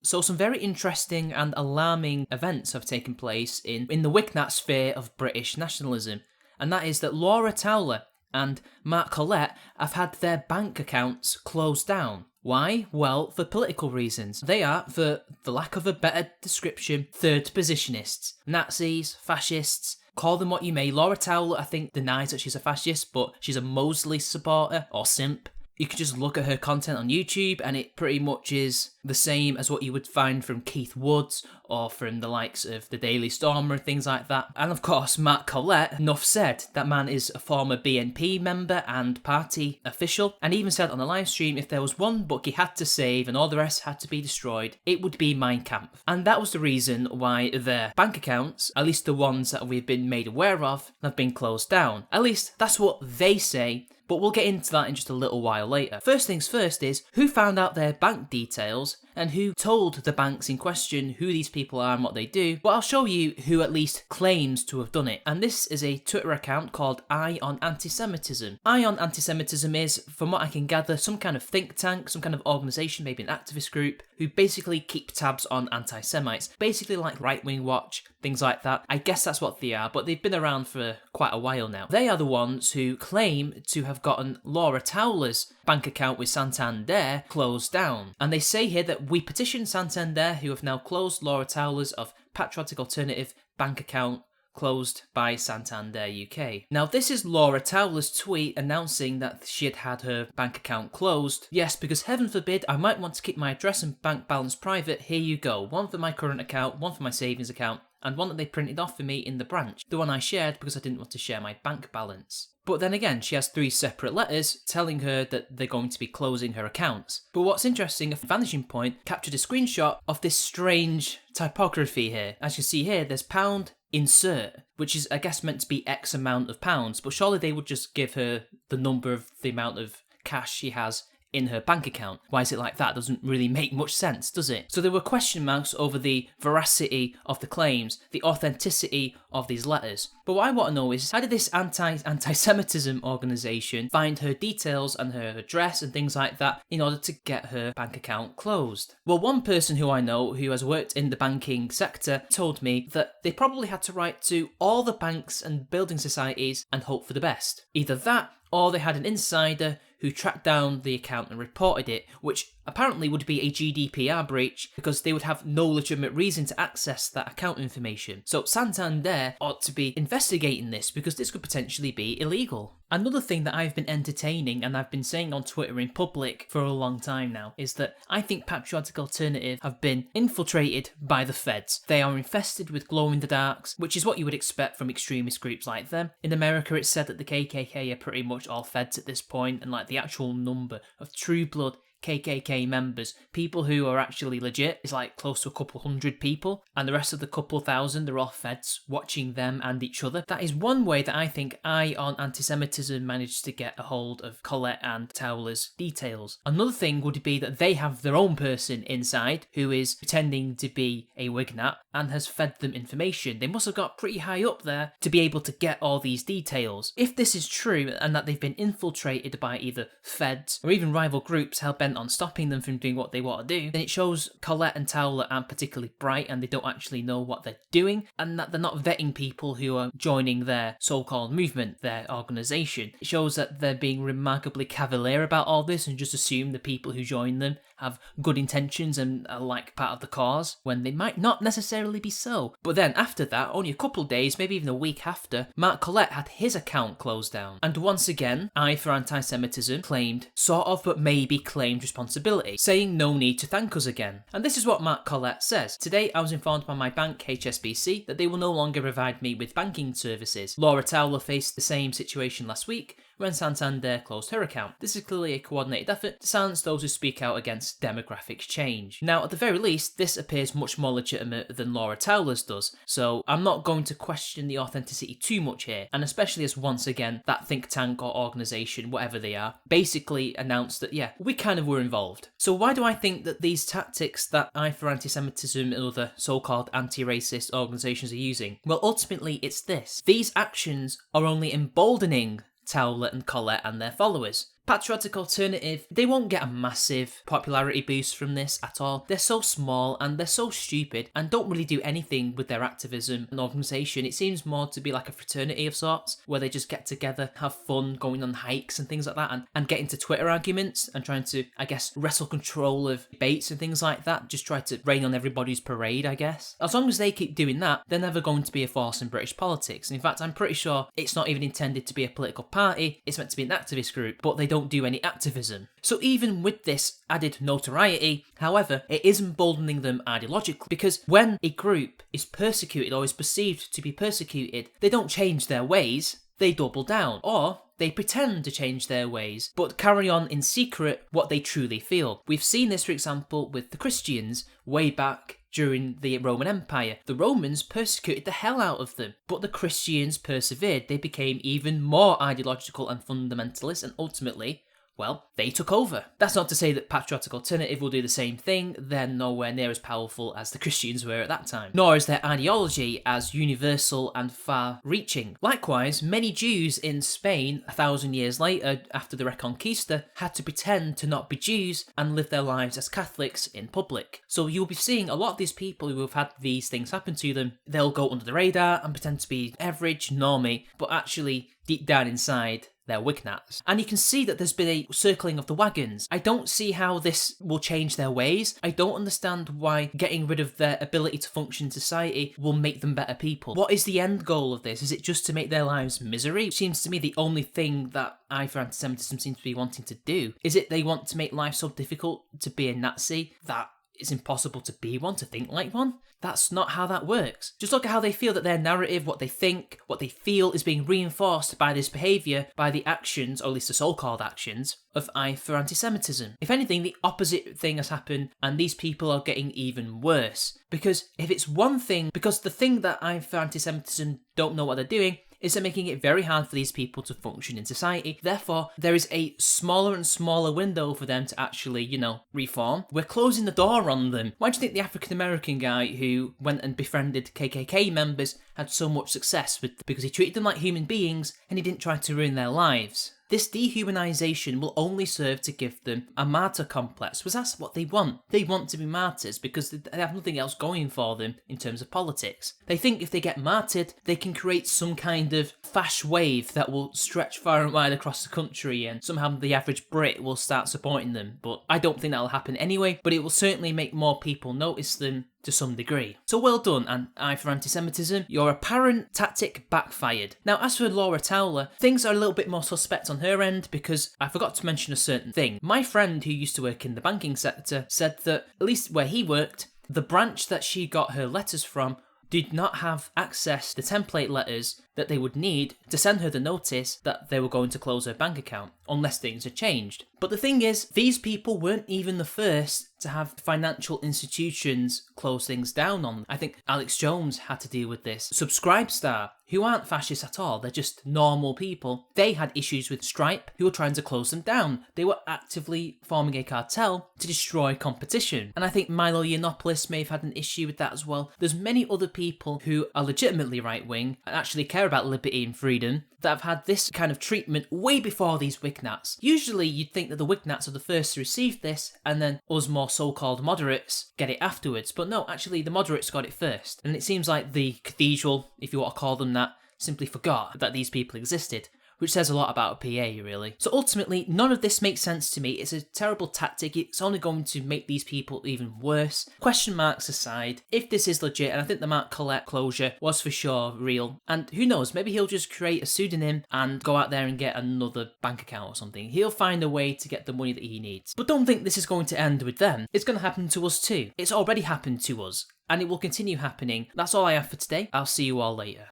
So some very interesting and alarming events have taken place in the Wignat sphere of British nationalism, and that is that Laura Towler and Mark Collett have had their bank accounts closed down. Why? Well, for political reasons. They are, for the lack of a better description, third positionists. Nazis, fascists, call them what you may. Laura Towler, I think, denies that she's a fascist, but she's a Mosley supporter, or simp. You can just look at her content on YouTube and it pretty much is the same as what you would find from Keith Woods or from the likes of the Daily Stormer and things like that. And of course, Mark Collett, enough said, that man is a former BNP member and party official, and even said on a live stream if there was one book he had to save and all the rest had to be destroyed, it would be Mein Kampf. And that was the reason why their bank accounts, at least the ones that we've been made aware of, have been closed down. At least that's what they say. But we'll get into that in just a little while later. First things first is, who found out their bank details and who told the banks in question who these people are and what they do? But I'll show you who at least claims to have done it. And this is a Twitter account called Eye on Anti-Semitism. Eye on Anti-Semitism is, from what I can gather, some kind of think tank, some kind of organisation, maybe an activist group, who basically keep tabs on anti-Semites. Basically like Right Wing Watch, things like that. I guess that's what they are, but they've been around for quite a while now. They are the ones who claim to have gotten Laura Towler's bank account with Santander closed down. And they say here that we petitioned Santander, who have now closed Laura Towler's of Patriotic Alternative bank account closed by Santander UK. Now this is Laura Towler's tweet announcing that she had had her bank account closed. Yes, because heaven forbid I might want to keep my address and bank balance private, here you go. One for my current account, one for my savings account, and one that they printed off for me in the branch. The one I shared because I didn't want to share my bank balance. But then again, she has 3 separate letters telling her that they're going to be closing her accounts. But what's interesting, a Vanishing Point captured a screenshot of this strange typography here. As you see here, there's pound insert, which is, I guess, meant to be X amount of pounds, but surely they would just give her the number of the amount of cash she has in her bank account. Why is it like that? Doesn't really make much sense, does it? So there were question marks over the veracity of the claims, the authenticity of these letters. But what I want to know is, how did this anti-Semitism organisation find her details and her address and things like that in order to get her bank account closed? Well, one person who I know who has worked in the banking sector told me that they probably had to write to all the banks and building societies and hope for the best. Either that, or they had an insider who tracked down the account and reported it, which apparently would be a GDPR breach because they would have no legitimate reason to access that account information. So Santander ought to be investigating this because this could potentially be illegal. Another thing that I've been entertaining and I've been saying on Twitter in public for a long time now is that I think Patriotic Alternative have been infiltrated by the feds. They are infested with glow-in-the-darks, which is what you would expect from extremist groups like them. In America, it's said that the KKK are pretty much all feds at this point, and like the actual number of true blood KKK members, people who are actually legit, is like close to a couple hundred people, and the rest of the couple thousand, they're all feds watching them and each other. That is one way that I think Eye on Anti-Semitism managed to get a hold of Collett and Towler's details. Another thing would be that they have their own person inside who is pretending to be a Wignat and has fed them information. They must have got pretty high up there to be able to get all these details. If this is true and that they've been infiltrated by either feds or even rival groups hell-bent on stopping them from doing what they want to do, then it shows Collett and Towler aren't particularly bright and they don't actually know what they're doing, and that they're not vetting people who are joining their so-called movement, their organisation. It shows that they're being remarkably cavalier about all this and just assume the people who join them have good intentions and are like part of the cause, when they might not necessarily be so. But then after that, only a couple of days, maybe even a week after, Mark Collett had his account closed down. And once again, Eye for Anti-Semitism claimed, sort of but maybe claimed responsibility, saying no need to thank us again. And this is what Mark Collett says. Today I was informed by my bank HSBC that they will no longer provide me with banking services. Laura Towler faced the same situation last week when Santander closed her account. This is clearly a coordinated effort to silence those who speak out against demographic change. Now, at the very least, this appears much more legitimate than Laura Towler's does, so I'm not going to question the authenticity too much here, and especially as once again, that think tank or organisation, whatever they are, basically announced that, yeah, we kind of were involved. So why do I think that these tactics that Eye for Anti-Semitism and other so-called anti-racist organisations are using? Well, ultimately, it's this. These actions are only emboldening Towler and Collett and their followers. Patriotic Alternative, they won't get a massive popularity boost from this at all. They're so small and they're so stupid and don't really do anything with their activism and organisation. It seems more to be like a fraternity of sorts, where they just get together, have fun, going on hikes and things like that, and get into Twitter arguments and trying to, I guess, wrestle control of debates and things like that, just try to rain on everybody's parade, I guess. As long as they keep doing that, they're never going to be a force in British politics. And in fact, I'm pretty sure it's not even intended to be a political party, it's meant to be an activist group, but they don't do any activism. So even with this added notoriety, however, it is emboldening them ideologically, because when a group is persecuted or is perceived to be persecuted, they don't change their ways, they double down, or they pretend to change their ways, but carry on in secret what they truly feel. We've seen this, for example, with the Christians way back during the Roman Empire. The Romans persecuted the hell out of them, but the Christians persevered. They became even more ideological and fundamentalist, and ultimately, well, they took over. That's not to say that Patriotic Alternative will do the same thing. They're nowhere near as powerful as the Christians were at that time, nor is their ideology as universal and far-reaching. Likewise, many Jews in Spain, 1,000 years later, after the Reconquista, had to pretend to not be Jews and live their lives as Catholics in public. So you'll be seeing a lot of these people who have had these things happen to them. They'll go under the radar and pretend to be average, normie, but actually, deep down inside, they're Wignats. And you can see that there's been a circling of the wagons. I don't see how this will change their ways. I don't understand why getting rid of their ability to function in society will make them better people. What is the end goal of this? Is it just to make their lives misery? It seems to me the only thing that I for anti-Semitism seems to be wanting to do. Is it they want to make life so difficult to be a Nazi that it's impossible to be one, to think like one? That's not how that works. Just look at how they feel that their narrative, what they think, what they feel is being reinforced by this behaviour, by the actions, or at least the so-called actions, of I for anti-Semitism. If anything, the opposite thing has happened and these people are getting even worse. Because if it's one thing, because the thing that I for anti-Semitism don't know what they're doing is they're making it very hard for these people to function in society. Therefore, there is a smaller and smaller window for them to actually, reform. We're closing the door on them. Why do you think the African-American guy who went and befriended KKK members had so much success with them? Because he treated them like human beings and he didn't try to ruin their lives. This dehumanisation will only serve to give them a martyr complex, because that's what they want. They want to be martyrs because they have nothing else going for them in terms of politics. They think if they get martyred, they can create some kind of fash wave that will stretch far and wide across the country and somehow the average Brit will start supporting them. But I don't think that'll happen anyway, but it will certainly make more people notice them to some degree. So well done, and I for anti-Semitism, your apparent tactic backfired. Now, as for Laura Towler, things are a little bit more suspect on her end because I forgot to mention a certain thing. My friend who used to work in the banking sector said that, at least where he worked, the branch that she got her letters from did not have access to template letters that they would need to send her the notice that they were going to close her bank account, unless things had changed. But the thing is, these people weren't even the first to have financial institutions close things down on them. I think Alex Jones had to deal with this. Subscribestar, who aren't fascists at all, they're just normal people. They had issues with Stripe, who were trying to close them down. They were actively forming a cartel to destroy competition. And I think Milo Yiannopoulos may have had an issue with that as well. There's many other people who are legitimately right-wing and actually care about liberty and freedom that have had this kind of treatment way before these Wignats. Usually you'd think that the Wignats are the first to receive this and then us more so-called moderates get it afterwards. But no, actually the moderates got it first. And it seems like the cathedral, if you want to call them that, simply forgot that these people existed, which says a lot about a PA, really. So ultimately, none of this makes sense to me. It's a terrible tactic. It's only going to make these people even worse. Question marks aside, if this is legit, and I think the Mark Collett closure was for sure real, and who knows, maybe he'll just create a pseudonym and go out there and get another bank account or something. He'll find a way to get the money that he needs. But don't think this is going to end with them. It's going to happen to us too. It's already happened to us, and it will continue happening. That's all I have for today. I'll see you all later.